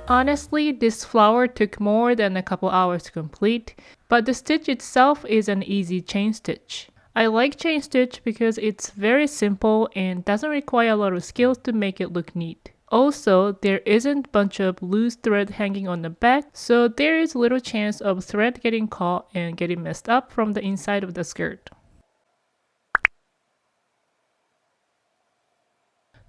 Honestly, this flower took more than a couple hours to complete, but the stitch itself is an easy chain stitch. I like chain stitch because it's very simple and doesn't require a lot of skills to make it look neat. Also, there isn't a bunch of loose thread hanging on the back, so there is little chance of thread getting caught and getting messed up from the inside of the skirt.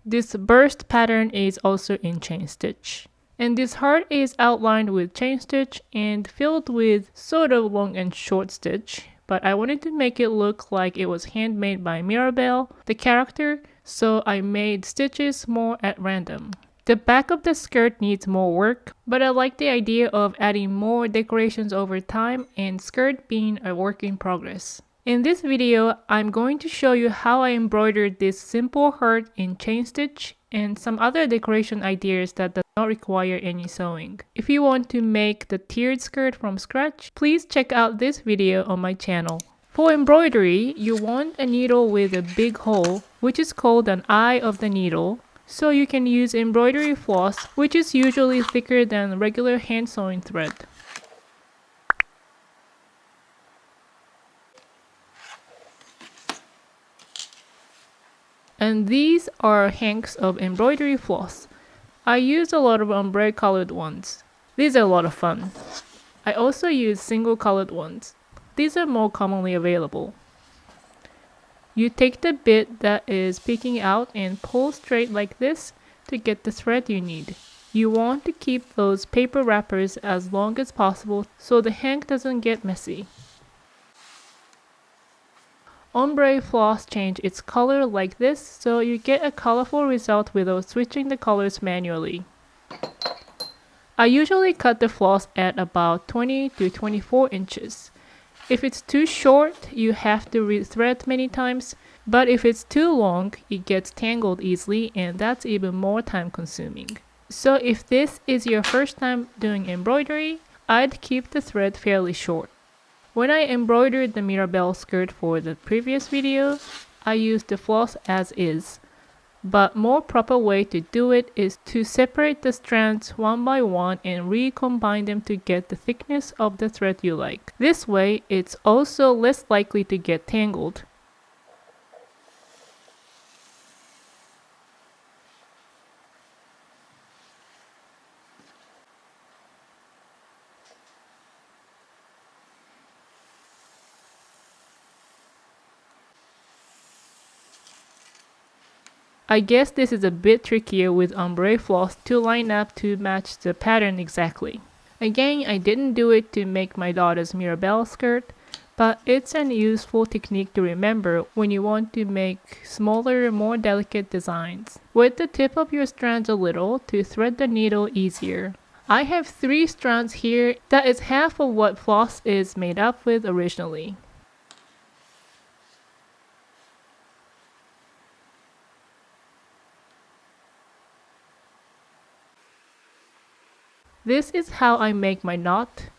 This burst pattern is also in chain stitch. And this heart is outlined with chain stitch and filled with sort of long and short stitch, but I wanted to make it look like it was handmade by Mirabel, the character, so I made stitches more at random. The back of the skirt needs more work, but I like the idea of adding more decorations over time and skirt being a work in progress. In this video, I'm going to show you how I embroidered this simple heart in chain stitch and some other decoration ideas that does not require any sewing. If you want to make the tiered skirt from scratch, please check out this video on my channel. For embroidery, you want a needle with a big hole, which is called an eye of the needle, so you can use embroidery floss, which is usually thicker than regular hand sewing thread. And these are hanks of embroidery floss. I used a lot of ombre colored ones. These are a lot of fun. I also use single colored ones. These are more commonly available. You take the bit that is peeking out and pull straight like this to get the thread you need. You want to keep those paper wrappers as long as possible so the hank doesn't get messy. Ombre floss change its color like this so you get a colorful result without switching the colors manually. I usually cut the floss at about 20 to 24 inches. If it's too short, you have to rethread many times, but if it's too long, it gets tangled easily and that's even more time consuming. So if this is your first time doing embroidery, I'd keep the thread fairly short. When I embroidered the Mirabel skirt for the previous video, I used the floss as is, but more proper way to do it is to separate the strands one by one and recombine them to get the thickness of the thread you like. This way, it's also less likely to get tangled. I guess this is a bit trickier with ombre floss to line up to match the pattern exactly. Again, I didn't do it to make my daughter's Mirabel skirt, but it's an useful technique to remember when you want to make smaller, more delicate designs. Wet the tip of your strands a little to thread the needle easier. I have 3 strands here, that is half of what floss is made up with originally. This is how I make my knot,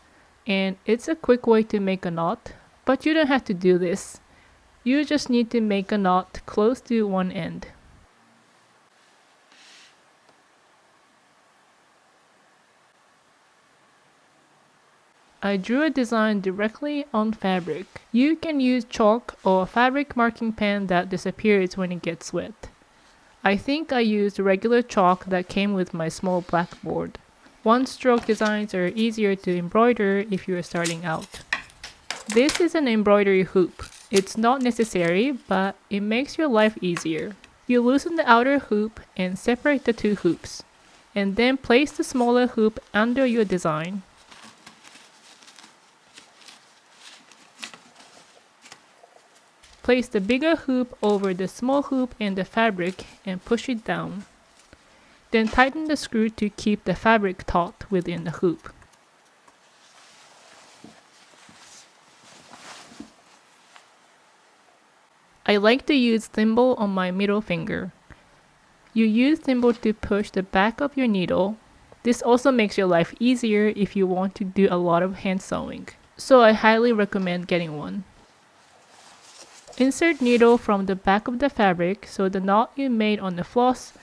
and it's a quick way to make a knot, but you don't have to do this. You just need to make a knot close to one end. I drew a design directly on fabric. You can use chalk or a fabric marking pen that disappears when it gets wet. I think I used regular chalk that came with my small blackboard. One-stroke designs are easier to embroider if you are starting out. This is an embroidery hoop. It's not necessary, but it makes your life easier. You loosen the outer hoop and separate the 2 hoops, and then place the smaller hoop under your design. Place the bigger hoop over the small hoop in the fabric and push it down. Then tighten the screw to keep the fabric taut within the hoop. I like to use thimble on my middle finger. You use thimble to push the back of your needle. This also makes your life easier if you want to do a lot of hand sewing, so I highly recommend getting one. Insert needle from the back of the fabric so the knot you made on the floss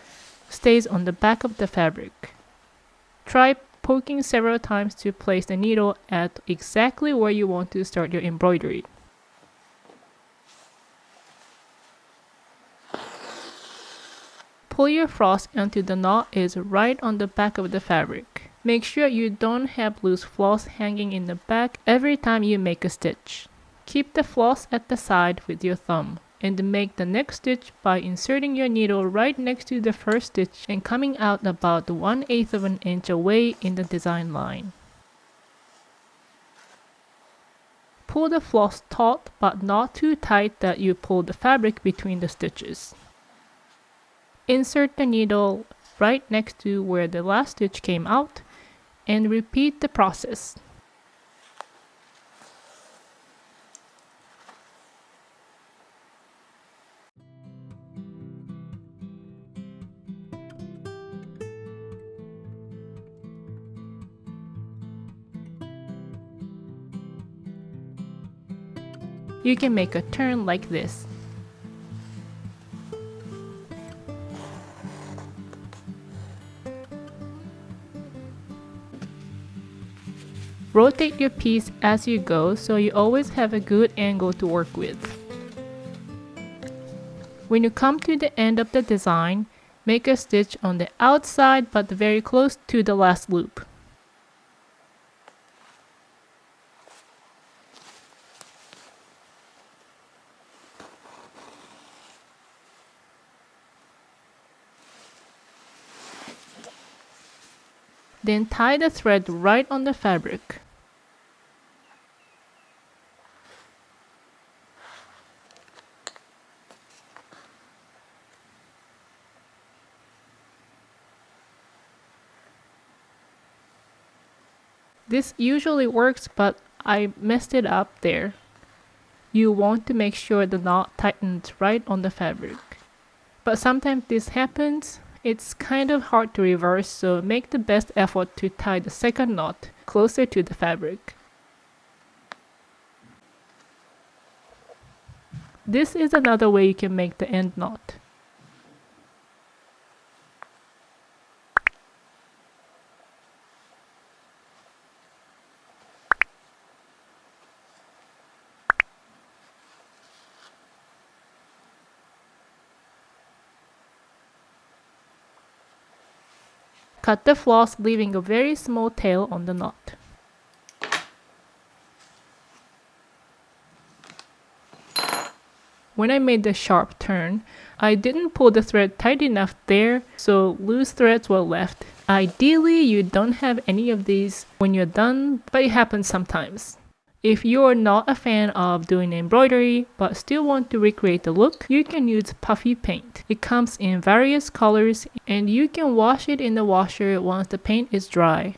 stays on the back of the fabric. Try poking several times to place the needle at exactly where you want to start your embroidery. Pull your floss until the knot is right on the back of the fabric. Make sure you don't have loose floss hanging in the back every time you make a stitch. Keep the floss at the side with your thumb, and make the next stitch by inserting your needle right next to the first stitch and coming out about 1/8 of an inch away in the design line. Pull the floss taut but not too tight that you pull the fabric between the stitches. Insert the needle right next to where the last stitch came out and repeat the process. You can make a turn like this. Rotate your piece as you go so you always have a good angle to work with. When you come to the end of the design, make a stitch on the outside but very close to the last loop. Then tie the thread right on the fabric. This usually works, but I messed it up there. You want to make sure the knot tightens right on the fabric. But sometimes this happens. It's kind of hard to reverse, so make the best effort to tie the second knot closer to the fabric. This is another way you can make the end knot. Cut the floss, leaving a very small tail on the knot. When I made the sharp turn, I didn't pull the thread tight enough there, so loose threads were left. Ideally, you don't have any of these when you're done, but it happens sometimes. If you're not a fan of doing embroidery but still want to recreate the look, you can use puffy paint. It comes in various colors and you can wash it in the washer once the paint is dry.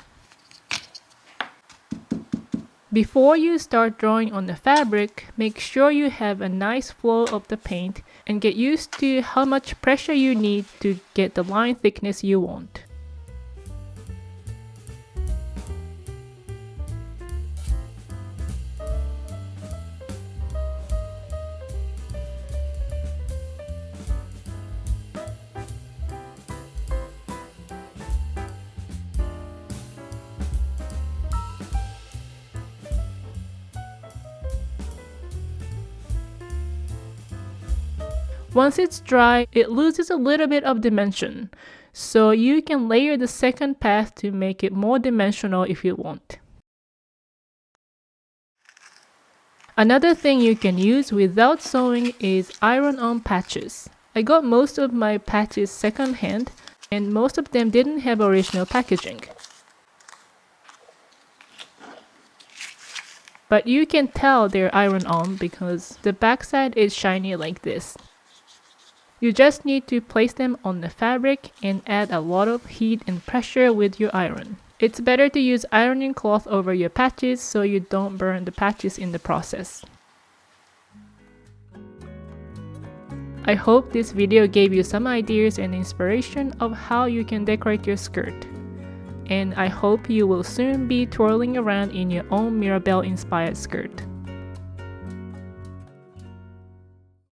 Before you start drawing on the fabric, make sure you have a nice flow of the paint and get used to how much pressure you need to get the line thickness you want. Once it's dry, it loses a little bit of dimension, so you can layer the second pass to make it more dimensional if you want. Another thing you can use without sewing is iron-on patches. I got most of my patches second-hand, and most of them didn't have original packaging. But you can tell they're iron-on because the backside is shiny like this. You just need to place them on the fabric and add a lot of heat and pressure with your iron. It's better to use ironing cloth over your patches so you don't burn the patches in the process. I hope this video gave you some ideas and inspiration of how you can decorate your skirt. And I hope you will soon be twirling around in your own Mirabel inspired skirt.